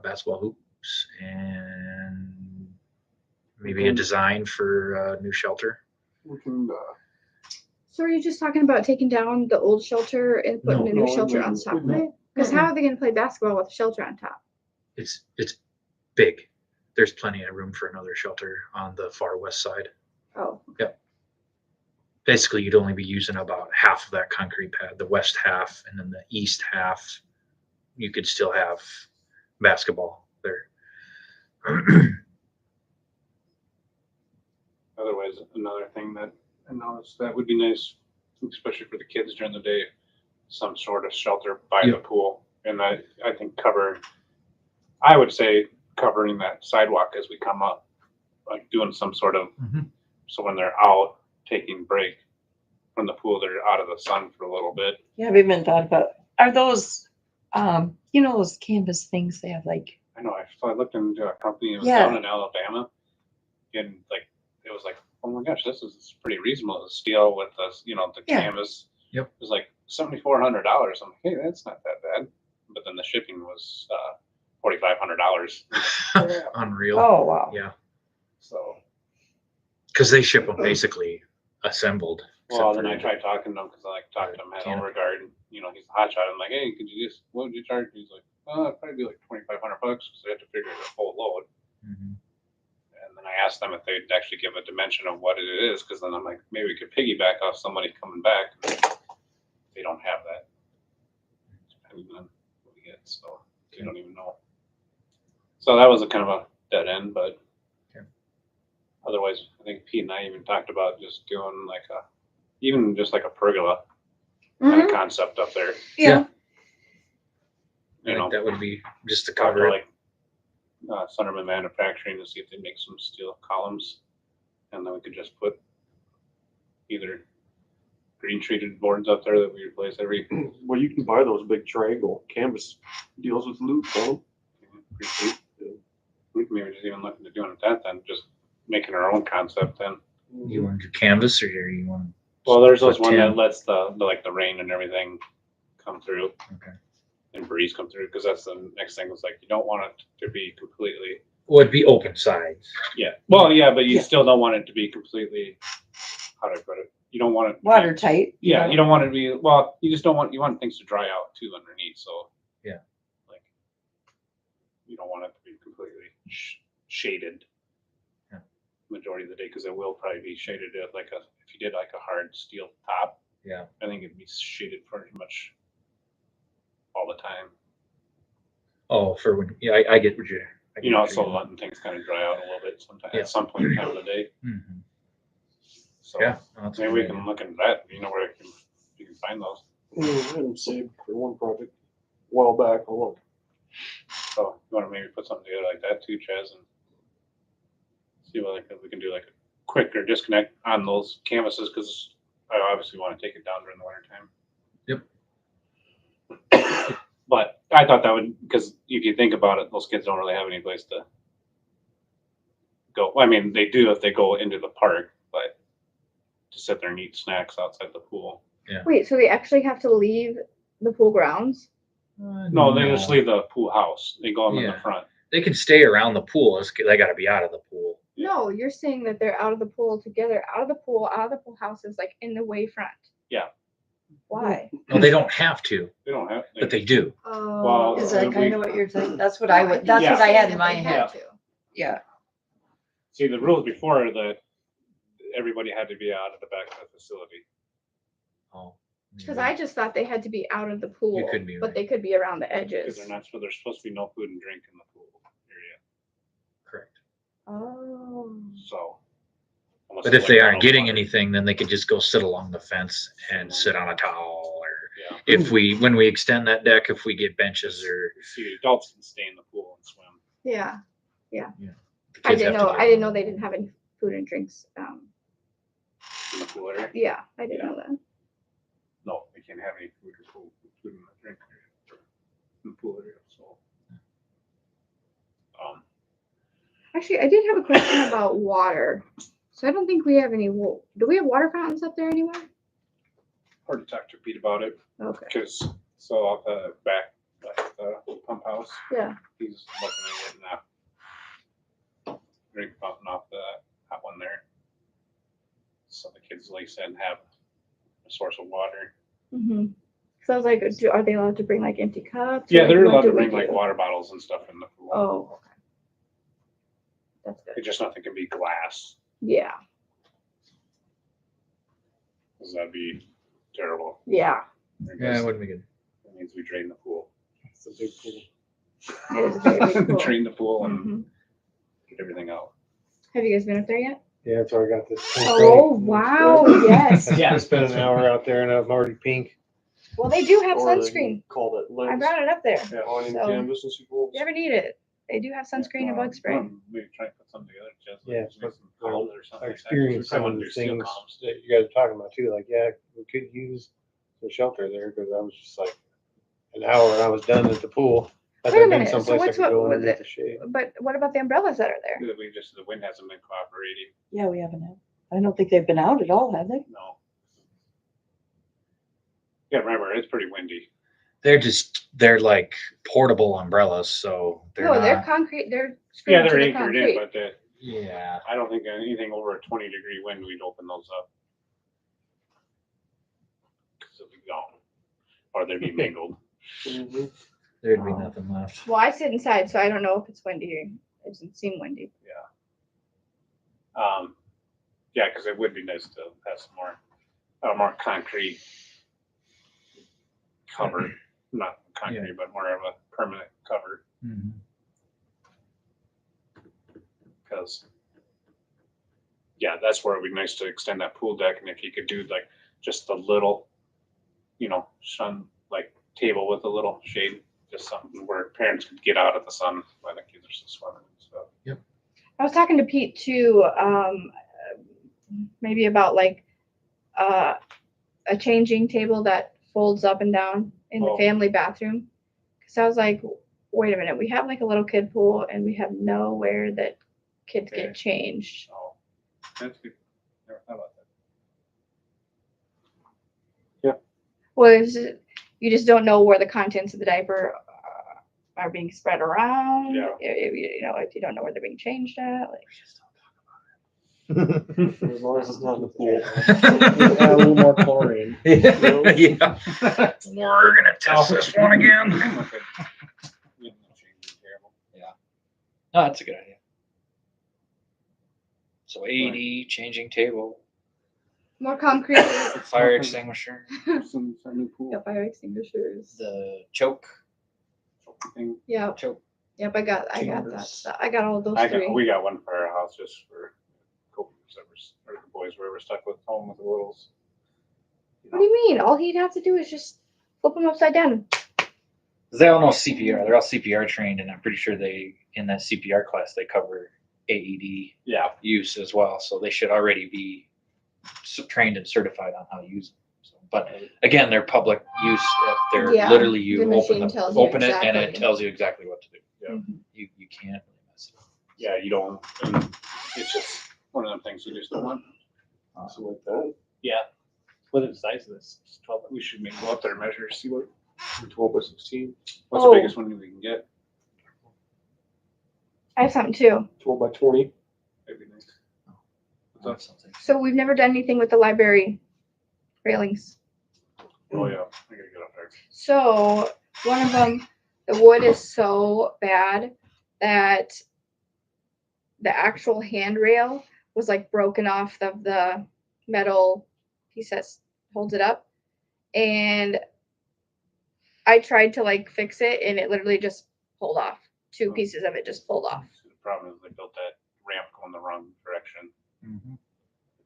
basketball hoops and maybe a design for a new shelter?
we can,
So are you just talking about taking down the old shelter and putting
No.
a new
No,
shelter
no,
on top of
no.
it? Because how are they going to play basketball with a shelter on top?
It's big. There's plenty of room for another shelter on the far west side.
Oh,
Basically, you'd only be using about half of that concrete pad, the west half, and then the east half. You could still have basketball there.
otherwise, another thing that I noticed that would be nice, especially for the kids during the day, some sort of shelter by the pool. And I think I would say covering that sidewalk as we come up, like doing some sort of,
Mhm.
so when they're out taking break from the pool, they're out of the sun for a little bit.
Yeah, I've even thought about, are those, those canvas things they have like,
I know, I looked into a company, it was
Yeah.
down in Alabama, and like, it was like, oh my gosh, this is pretty reasonable, the steel with the, the
Yeah.
canvas.
Yep.
It was like $7,400. I'm like, hey, that's not that bad. But then the shipping was $4,500.
Unreal.
oh, wow.
Yeah,
So,
because they ship them basically assembled.
well,
except
then I
for-
tried talking to him because I like talked to him at
Canopy.
Overguard, and he's a hot shot. I'm like, hey, could you just, what would you charge? He's like, it'd probably be like $2,500 because they have to figure the full load.
Mhm.
And then I asked them if they'd actually give a dimension of what it is, because then I'm like, maybe we could piggyback off somebody coming back. They don't have that. Depending on what we get, so they don't even know. So that was a kind of a dead end, but
Okay.
otherwise, I think Pete and I even talked about just doing like even just like a pergola kind of concept up there.
Yeah.
I think that would be just to
Talk to
cover it.
like Sunderman Manufacturing to see if they make some steel columns, and then we could just put either green treated boards up there that we replace every
Well, you can buy those big triangle canvas deals with loops on them.
We can maybe just even look into doing that then, just making our own concept then.
You want to do canvas or you want?
Well, there's those
put
one
tin?
that lets the rain and everything come through
Okay.
and breeze come through, because that's the next thing. Was like, you don't want it to be completely.
Would be open sides.
Yeah. Well, yeah, but you
Yeah.
still don't want it to be completely. How do I put it? You don't want it. to be-
Watertight.
Yeah, you don't want it to be. Well, you just don't want. You want things to dry out too underneath. So.
Yeah.
Like. You don't want it to be completely shaded.
Yeah.
Majority of the day, because it will probably be shaded at like if you did like a hard steel top.
Yeah.
I think it'd be shaded pretty much all the time.
Oh, for when, yeah, I get what I get
You know,
what
so
you're
letting things kind of dry out a little bit sometimes
Yeah.
at some point in time of the day.
doing. Mhm.
So
Yeah. That's a
maybe
good
we can
idea.
look into that. You know where you can find those.
Yeah, I had them saved for one project a while back. Hold on.
So you want to maybe put something together like that too, Chaz, and see what we can do like a quicker disconnect on those canvases, because I obviously want to take it down during the winter time.
Yep.
But I thought that would, because if you think about it, those kids don't really have any place to go. I mean, they do if they go into the park, but to sit there and eat snacks outside the pool.
Wait, so they actually have to leave the pool grounds?
No, they just leave the pool house. They go in the
Yeah.
front.
They can stay around the pool. They got to be out of the pool.
Yeah.
No, you're saying that they're out of the pool together, out of the pool house is like in the way front.
Yeah.
Why?
No, they don't have to,
They don't have.
but they do.
Oh.
Well,
Is that
we-
kind of what you're saying? That's what I would, that's
Yeah.
what I had in my head.
Had to.
Yeah.
See, the rules before are that everybody had to be out of the back of the facility.
Oh.
Because I just thought they had to be out of the pool,
could be
but
right.
they could be around the
Because
edges.
there's supposed to be no food and drink in the pool area.
Correct.
Oh.
So. unless
But
it's
if they
like
aren't
bottled
getting
water.
anything, then they could just go sit along the fence and sit on a towel. Or
Yeah.
if when we extend that deck, if we get benches or
See, adults can stay in the pool and swim.
Yeah.
the
I
kids
didn't
have to
know.
get
I didn't
in.
know they didn't have any food and drinks.
In the pool area.
Yeah, I didn't
Yeah.
know that.
No, they can't have any food and drink in the pool area. So.
Actually, I did have a question about water. So I don't think we have any. Do we have water fountains up there anywhere?
Hard to talk to Pete about it,
Okay.
because so off the back, like the pump house,
Yeah.
he's looking at getting that drink fountain off that one there. So the kids, like I said, have a source of water.
Mhm. So I was like, are they allowed to bring like empty cups?
Yeah,
Like,
they're
what
allowed
do
to
we
bring like
do?
water bottles and stuff in the pool.
Oh, okay. That's good.
It's just nothing can be glass,
Yeah.
because that'd be terrible.
Yeah.
Yeah, it wouldn't be good.
That means we drain the pool.
It's a big pool.
It is a very big pool.
Drain the pool and
Mhm.
get everything out.
Have you guys been up there yet?
Yeah, that's where I got this.
Oh, wow. Yes.
Yeah, I spent an hour out there and I'm already pink.
Well, they do have
Or they
sunscreen.
Call that
I
lens.
brought it up there.
Yeah.
Awning
So-
canvas and support.
You ever need it? They do have sunscreen and bug spray.
Maybe try and put something together. Just
Yeah,
like
but
some columns or something
I
like that.
experienced
We
some
probably
of
wanna
the
do steel
things
columns.
that you guys are talking about too. Like, yeah, we could use the shelter there because I was just like an hour and I was done at the pool. Had
Wait a
there been
minute, so
someplace I
what's
could go
what was
underneath
it?
the shade.
But what about the umbrellas that are there?
The wind hasn't been cooperating.
Yeah, we haven't had. I don't think they've been out at all, have they?
No. Yeah, remember, it's pretty windy.
They're like portable umbrellas, so they're
No, they're
not.
concrete. They're
Yeah,
screwed to
they're
the
anchored in,
concrete.
but
Yeah.
I don't think anything over a 20-degree wind, we'd open those up. Because it'd be gone. Or they'd be mingled.
Mhm.
There'd be nothing left.
Well, I sit inside, so I don't know if it's windy or it doesn't seem windy.
Yeah, because it would be nice to have some more concrete cover. Not concrete, but more of a permanent cover.
Mhm.
Because, yeah, that's where it'd be nice to extend that pool deck. And if you could do like just a little, sun, like table with a little shade, just something where parents could get out of the sun while the kids are still swimming and stuff.
I was talking to Pete too, maybe about like a changing table that folds up and down in the
Oh.
family bathroom. Because I was like, wait a minute, we have like a little kid pool and we have nowhere that kids
Okay.
get changed.
So that's good. Never thought about that.
Was you just don't know where the contents of the diaper are being spread around.
Yeah.
You know, if you don't know where they're being changed at. Like,
As long as it's not in the pool.
Add a little more chlorine.
Yeah. We're gonna test this one again. No, that's a good idea. So AED, changing table,
more concrete.
fire extinguisher,
Some new pool
Yeah, fire extinguishers.
the choke.
thing.
Yeah.
Choke.
Yep, I got that
Chambers.
stuff. I got all of those three.
We got one for our house just for Copeland's or the boys where we're stuck with home with the littles.
What do you mean? All he'd have to do is just flip them upside down.
They all know CPR. They're all CPR trained, and I'm pretty sure they in that CPR class they cover AED
Yeah.
use as well. So they should already be trained and certified on how to use them. So, but again, they're public use. They're
Yeah,
literally
the
you
machine tells you
open it and it
exactly.
tells you exactly what to do.
Yeah.
Mhm.
You can't really mess it up.
Yeah, you don't, and it's just one of them things you just don't want.
Something like that.
Yeah. What is the size of this? It's 12. We should maybe go up there and measure, see what,
12 by 16,
what's
Oh.
the biggest one we can get.
I have something too.
12 by 20.
That'd be nice.
That's something.
So we've never done anything with the library railings.
Oh, yeah, I gotta get up there.
So one of them, the wood is so bad that the actual handrail was like broken off of the metal piece that holds it up. And I tried to like fix it and it literally just pulled off. Two pieces of it just pulled off.
The problem is they built that ramp going the wrong direction.
Mm-hmm.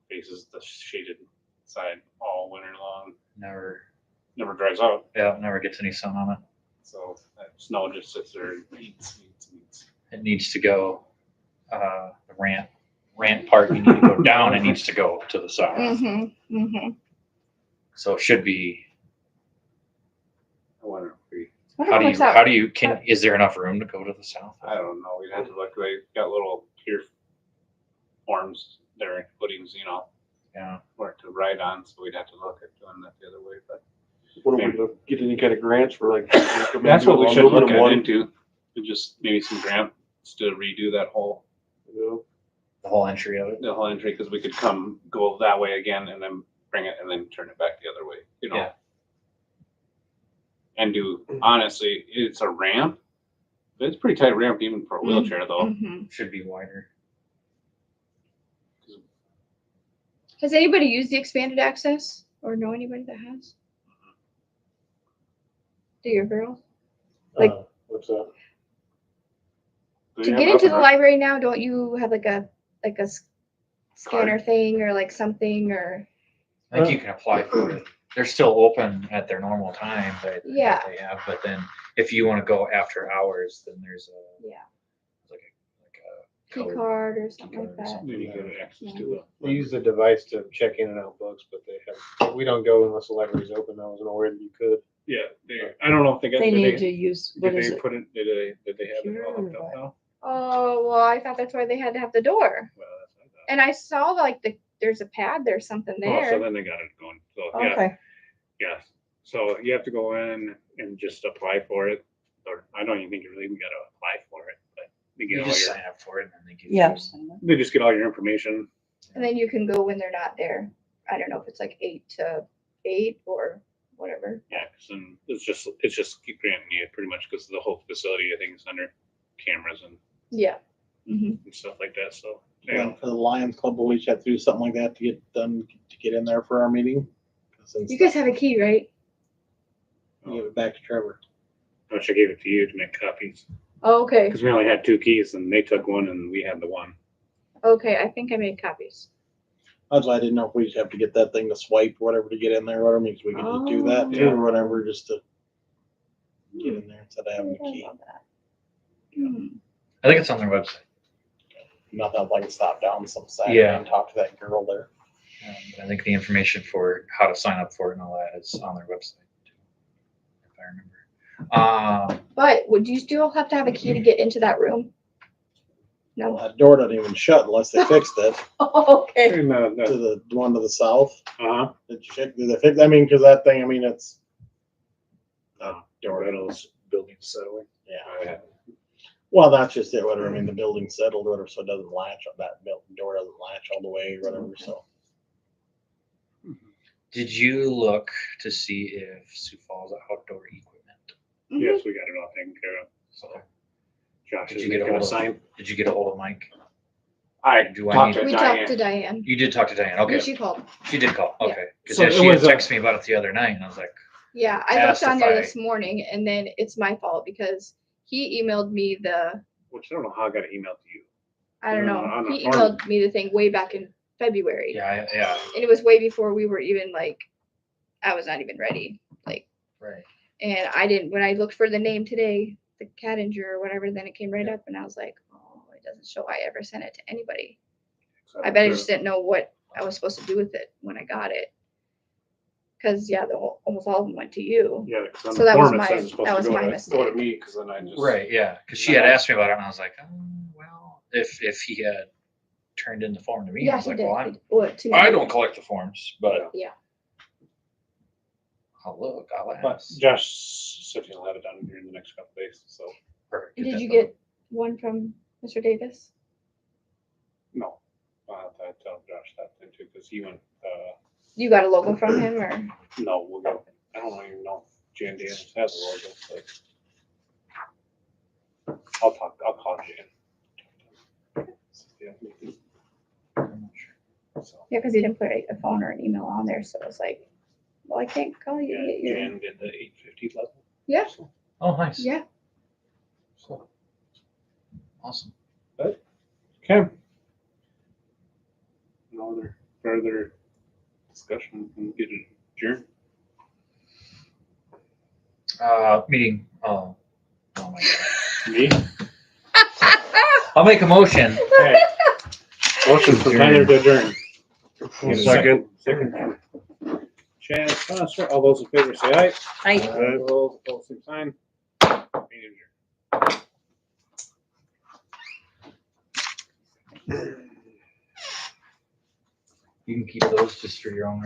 Faces the shaded side all winter long.
Never
Never dries out.
never gets any sun on it.
So that snow just sits there and eats.
It needs to go the rant part you need to go down. It needs to go to the side.
Mm-hmm. Mm-hmm.
So it should be.
I wonder if we,
Is there enough room to go to the south?
I don't know. We'd have to look. They got little tier forms there, footings,
Yeah.
where to ride on. So we'd have to look at doing that the other way. But
What are we gonna get any kind of grants for like?
that's what we should look
aluminum one,
into. To just maybe some grants to redo that whole
you know?
The whole entry of it.
the whole entry because we could go that way again and then bring it and then turn it back the other way.
Yeah.
And honestly, it's a ramp. But it's a pretty tight ramp even for a wheelchair though.
Mm-hmm.
Should be wider.
Has anybody used the expanded access or know anybody that has? Do your girls? Like-
What's that?
Do
To
you
get
have
into the
enough?
library now, don't you have like a scanner thing or like something or?
I think you can apply for it. They're still open at their normal time, but
Yeah.
they have. But then if you want to go after hours, then there's
Yeah.
a
Key
code.
card or something like
Code or
that.
something.
Maybe get access to it.
We use the device to check in and out books, but we don't go unless the library's open. I wasn't aware that you could.
Yeah, I don't know if they got.
They
did
need to use, what
Did
is
they
it?
put it? Did they have it all hooked up
Sure.
now?
Oh, well, I thought that's why they had to have the door.
Well, that's what I thought.
And I saw like there's a pad, there's something
Oh, so
there.
then they got it going. So yeah,
Okay,
yeah. So you have to go in and just apply for it, or I don't even think you really even got to apply for it, but they
You
get all
just
your,
sign up for it and then they give
yeah.
you.
they just get all your information.
And then you can go when they're not there. I don't know if it's like 8 to 8 or whatever.
Yeah, 'cause then it's just keep granting you pretty much because the whole facility I think is under cameras
Yeah. Mm-hmm.
and stuff like that. So
Yeah,
yeah,
for the Lions Club, will we each have to do something like that to get done, to get in there for our meeting? Since
You guys have a key, right?
Give it back to Trevor.
I wish I gave it to you to make copies
Oh, okay.
because we only had 2 keys and they took one and we had the one.
Okay, I think I made copies.
That's why I didn't know if we just have to get that thing to swipe or whatever to get in there, or whatever, means we could just do that too,
Oh.
or whatever, just to get in there instead of having the key.
Hmm.
I think it's on their website.
Nothing like stop down some Saturday
Yeah.
and talk to that girl there.
I think the information for how to sign up for it and all that is on their website. Too, if I remember.
But would you still have to have a key to get into that room? No.
That door doesn't even shut unless they fixed it
Okay.
And,
to the one to the south.
uh-huh.
Did they fix, I mean, cause that thing, I mean, it's.
Door rattles, building settling.
Yeah. Well, that's just it, whatever. I mean, the building's settled, whatever, so it doesn't latch on that door doesn't latch all the way, whatever, so.
Did you look to see if Sioux Falls outdoor equipment?
Mhm.
Yes, we got it all taken care of. So Josh
Did
is
you get a
making a
hold of-
sign.
Did you get a hold of Mike?
I
Do I
talked
need-
to
We talked to
Diane.
Diane.
You did talk to Diane,
Yeah,
okay.
she called.
She did call,
Yeah.
okay. Cause
So
yeah,
it
she had
was a-
texted me about it the other night and I was like,
Yeah, I
Asked
looked on
if
there
I-
this morning and then it's my fault because he emailed me
Which I don't know how I got an email to you.
I don't know,
on the
he
farm.
emailed me the thing way back in February.
yeah,
And it was way before we were even like, I was not even ready. Like,
right.
and I didn't, when I looked for the name today, the Cattinger or whatever, then it came right up and I was like, oh, it doesn't show I ever sent it to anybody. I bet I just didn't know what I was supposed to do with it when I got it. Cause yeah, almost all of them went to you.
Yeah, 'cause on
So
the
that was
form it
my-
says it's supposed
that
to
was
go
my
to-
mistake.
Go to me, cause then I just.
Right, yeah, cause she had asked me about it and I was like, oh, well, if he had turned in the form to me, I
Yeah,
was
he
like,
did.
well,
What, to me?
I don't collect the forms, but.
Yeah.
I'll look, I'll
But
ask.
Josh said he'll have it done here in the next couple days, so
Perfect,
Did
that
you
done.
get one from Mr. Davis?
no. I'll have to tell Josh that then too, because he went,
You got a logo from him or?
no, we'll go. I don't even know if Jan Daniels has a logo, but I'll call Jan.
I'm not sure.
So,
Yeah, because he didn't put a phone or an email on there, so it was like, well, I can't call you. to
yeah,
get your-"
Jan did the 850 level.
Yeah.
So,
Oh, nice.
Yeah.
so,
Awesome.
okay. No other further discussion, we can get it adjourned.
Meeting, oh my God.
Me?
I'll make a motion.
Okay. Motion for Tyler to adjourn.
Get a
Second. Second. Chad Foster, all those in favor say aye.
I
Opposed, opposed, same sign. Meeting adjourned.
You can keep those just for your own record.